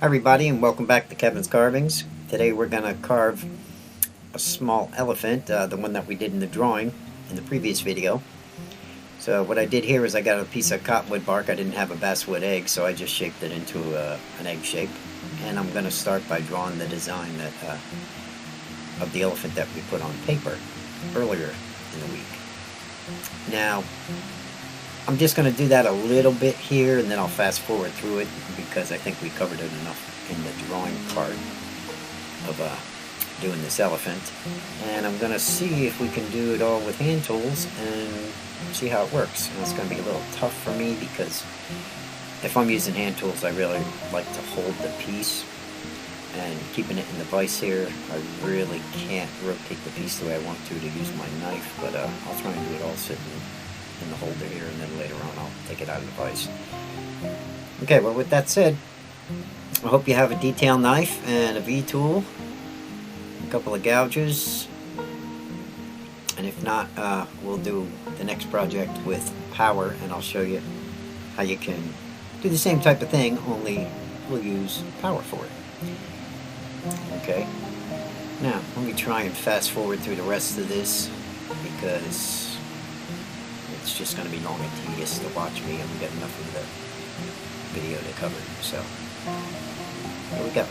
Hi everybody, and welcome back to Kevin's Carvings. Today we're going to carve a small elephant, the one that we did in the drawing in the previous video. So what I did here is I got a piece of cottonwood bark. I didn't have a basswood egg, so I just shaped it into an egg shape. And I'm going to start by drawing the design of the elephant that we put on paper earlier in the week. Now, I'm just going to do that a little bit here, and then I'll fast forward through it because I think we covered it enough in the drawing part of doing this elephant. And I'm going to see if we can do it all with hand tools and see how it works. And it's going to be a little tough for me because if I'm using hand tools, I really like to hold the piece, and keeping it in the vise here, I really can't rotate the piece the way I want to use my knife, but I'll try and do it all sitting in the holder here, and then later on I'll take it out of the vise. Okay, well, with that said, I hope you have a detail knife and a V-tool, a couple of gouges, and if not, we'll do the next project with power, and I'll show you how you can do the same type of thing, only we'll use power for it. Okay, now let me try and fast forward through the rest of this because it's just going to be long and tedious to watch me, and we got enough of the video to cover. So here we go.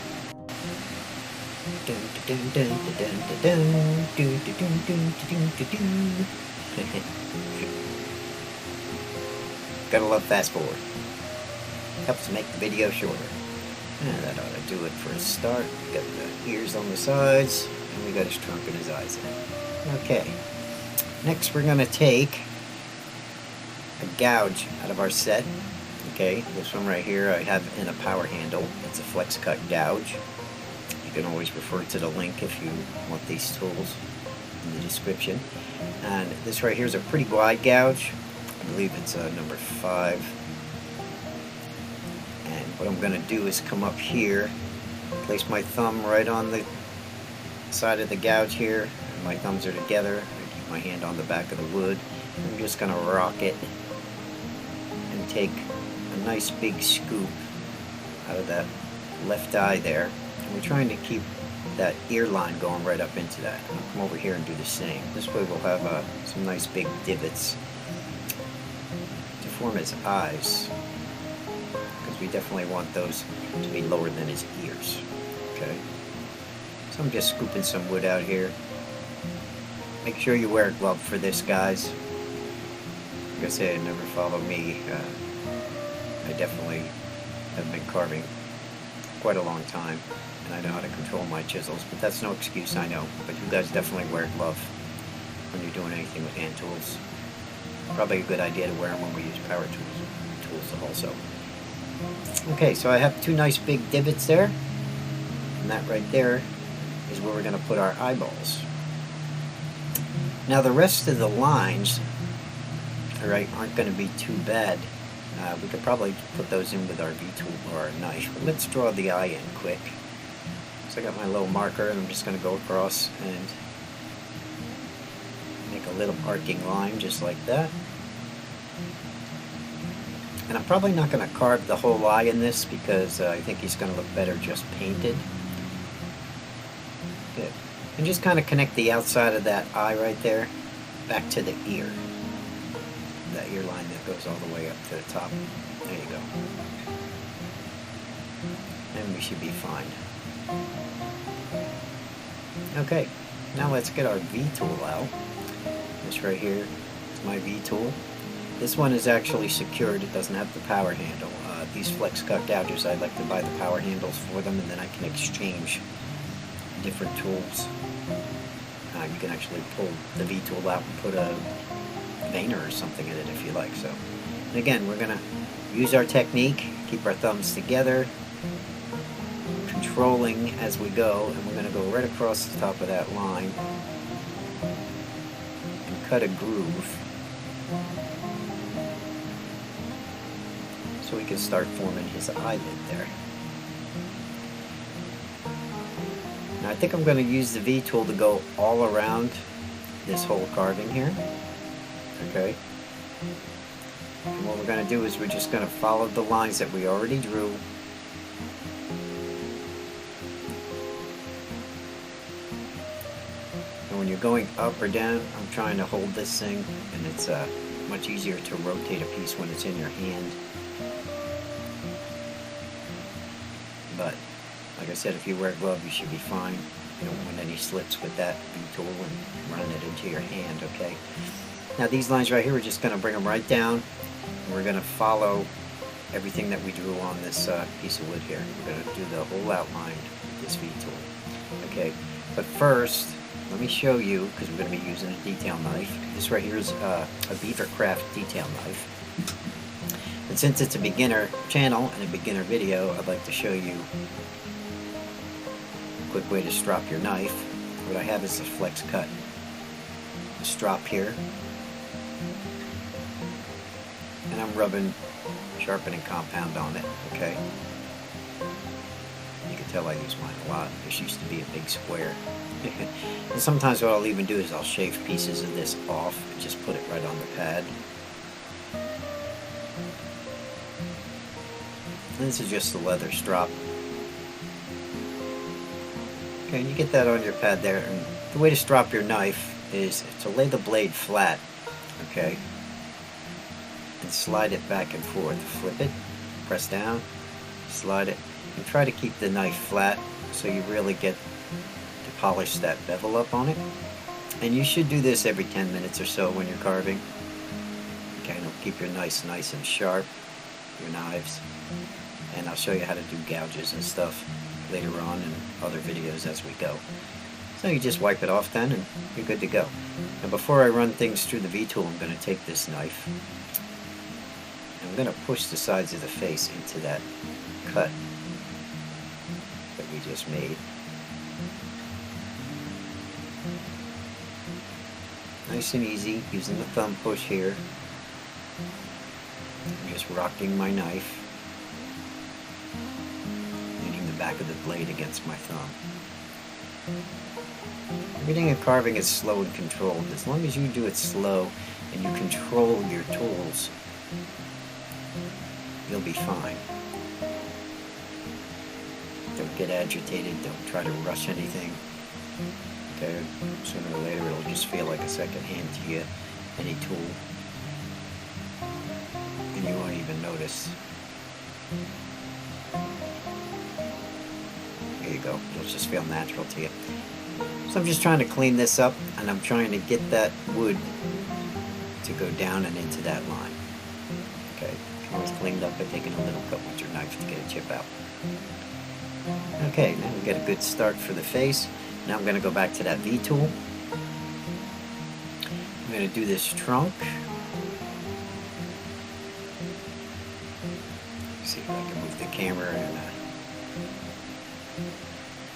Gotta love fast forward. Helps make the video shorter. And that ought to do it for a start. Got the ears on the sides, and we got his trunk and his eyes in. Okay. Next, we're gonna take a gouge out of our set. Okay, this one right here I have in a power handle. It's a flex cut gouge. You can always refer to the link if you want these tools in the description. And this right here is a pretty wide gouge. I believe it's number 5. And what I'm going to do is come up here, place my thumb right on the side of the gouge here, and my thumbs are together. I keep my hand on the back of the wood. I'm just going to rock it and take a nice big scoop out of that left eye there. And we're trying to keep that ear line going right up into that. I'll come over here and do the same. This way we'll have some nice big divots to form his eyes, because we definitely want those to be lower than his ears. Okay, so I'm just scooping some wood out here. Make sure you wear a glove for this, guys. Like I said, never follow me. I definitely have been carving quite a long time, and I know how to control my chisels, but that's no excuse, I know. But you guys definitely wear a glove when you're doing anything with hand tools. Probably a good idea to wear them when we use power tools also. Okay, so I have 2 nice big divots there, and that right there is where we're going to put our eyeballs. Now the rest of the lines, alright, aren't going to be too bad. We could probably put those in with our V-tool or our knife, but let's draw the eye in quick. So I got my little marker, and I'm just going to go across and make a little arcing line just like that. And I'm probably not going to carve the whole eye in this because I think he's going to look better just painted. Good. And just kind of connect the outside of that eye right there back to the ear. That ear line that goes all the way up to the top. There you go. And we should be fine. Okay, now let's get our V-tool out. This right here is my V-tool. This one is actually secured. It doesn't have the power handle. These flex cut gouges, I like to buy the power handles for them, and then I can exchange different tools. You can actually pull the V-tool out and put a veiner or something in it if you like. So, and again, we're going to use our technique, keep our thumbs together, controlling as we go, and we're going to go right across the top of that line and cut a groove so we can start forming his eyelid there. Now I think I'm going to use the V-tool to go all around this whole carving here. Okay. And what we're going to do is we're just going to follow the lines that we already drew you're going up or down, I'm trying to hold this thing, and it's much easier to rotate a piece when it's in your hand. But like I said, if you wear gloves, you should be fine. You don't want any slips with that V-tool and run it into your hand, okay? Now these lines right here, we're just going to bring them right down. And we're going to follow everything that we drew on this piece of wood here. We're going to do the whole outline with this V-tool. Okay, but first, let me show you, because we're going to be using a detail knife. This right here is a Beavercraft detail knife. And since it's a beginner channel and a beginner video, I'd like to show you a quick way to strop your knife. What I have is a flex cut. A strop here. And I'm rubbing sharpening compound on it, okay? You can tell I use mine a lot. This used to be a big square. And sometimes what I'll even do is I'll shave pieces of this off and just put it right on the pad. And this is just the leather strop. Okay, and you get that on your pad there. And the way to strop your knife is to lay the blade flat, okay? And slide it back and forth. Flip it, press down, slide it, and try to keep the knife flat so you really get to polish that bevel up on it. And you should do this every 10 minutes or so when you're carving. Okay, and it'll keep your knives nice and sharp, your knives. And I'll show you how to do gouges and stuff later on in other videos as we go. So you just wipe it off then and you're good to go. And before I run things through the V-tool, I'm going to take this knife. I'm going to push the sides of the face into that cut that we just made. Nice and easy, using the thumb push here. I'm just rocking my knife, leaning the back of the blade against my thumb. Everything in carving is slow and controlled. As long as you do it slow and you control your tools, you'll be fine. Don't get agitated, don't try to rush anything. Okay, sooner or later it'll just feel like a second hand to you, any tool. And you won't even notice. There you go, it'll just feel natural to you. So I'm just trying to clean this up, and I'm trying to get that wood to go down and into that line. Okay, you can always clean it up by taking a little cut with your knife to get a chip out. Okay, now we get a good start for the face. Now I'm going to go back to that V-tool. I'm going to do this trunk. See if I can move the camera and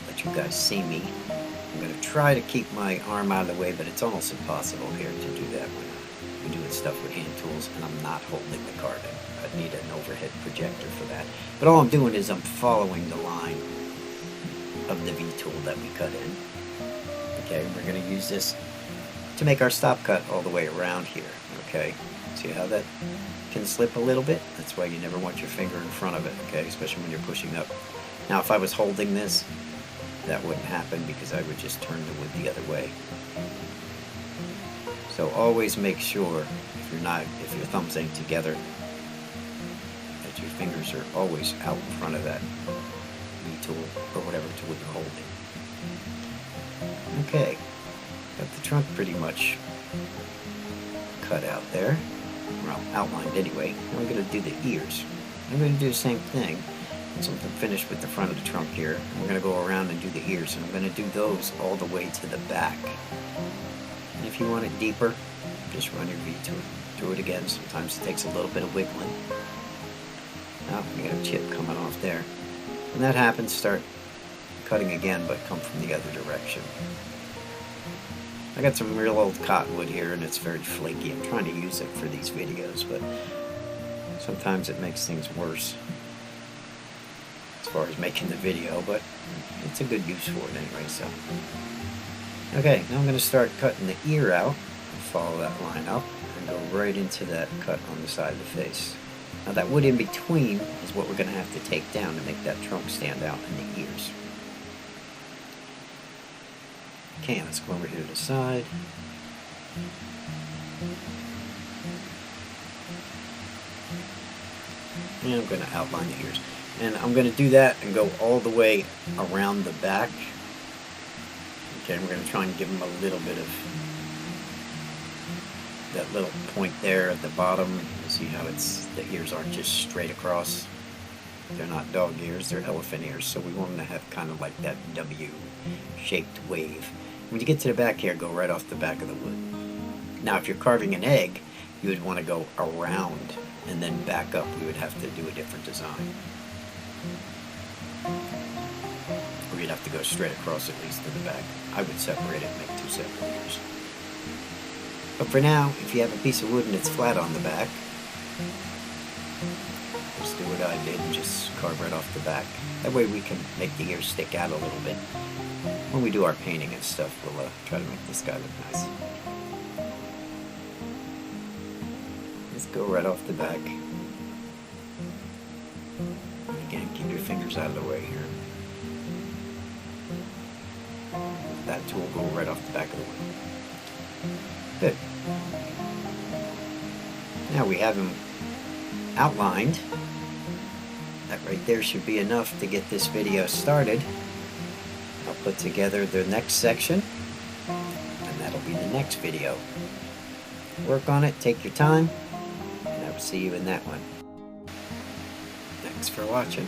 let you guys see me. I'm going to try to keep my arm out of the way, but it's almost impossible here to do that when we're doing stuff with hand tools and I'm not holding the carving. I'd need an overhead projector for that. But all I'm doing is I'm following the line of the V-tool that we cut in. Okay, we're going to use this to make our stop cut all the way around here. Okay, see how that can slip a little bit? That's why you never want your finger in front of it, okay, especially when you're pushing up. Now if I was holding this, that wouldn't happen because I would just turn the wood the other way. So always make sure, if your thumbs ain't together, that your fingers are always out in front of that V-tool or whatever tool you're holding. Okay, got the trunk pretty much cut out there, well, outlined anyway. Now we're going to do the ears. I'm going to do the same thing. Something finished with the front of the trunk here. And we're going to go around and do the ears, and I'm going to do those all the way to the back. And if you want it deeper, just run your V-tool through it again. Sometimes it takes a little bit of wiggling. Now you got a chip coming off there. When that happens, start cutting again, but come from the other direction. I got some real old cottonwood here, and it's very flaky. I'm trying to use it for these videos, but sometimes it makes things worse as far as making the video, but it's a good use for it anyway. So, okay, now I'm going to start cutting the ear out. Follow that line up and go right into that cut on the side of the face. Now that wood in between is what we're going to have to take down to make that trunk stand out in the ears. can. Let's go over here to the side. And I'm going to outline the ears. And I'm going to do that and go all the way around the back. Okay, we're going to try and give them a little bit of that little point there at the bottom. You see how the ears aren't just straight across. They're not dog ears, they're elephant ears. So we want them to have kind of like that W-shaped wave. When you get to the back here, go right off the back of the wood. Now, if you're carving an egg, you would want to go around and then back up. We would have to do a different design. Or you'd have to go straight across at least to the back. I would separate it and make two separate ears. But for now, if you have a piece of wood and it's flat on the back, just do what I did and just carve right off the back. That way we can make the ears stick out a little bit. When we do our painting and stuff, we'll try to make this guy look nice. Let's go right off the back. And again, keep your fingers out of the way here. That tool will go right off the back of the wood. Good. Now we have them outlined. That right there should be enough to get this video started. I'll put together the next section, and that'll be the next video. Work on it, take your time, and I will see you in that one. Thanks for watching.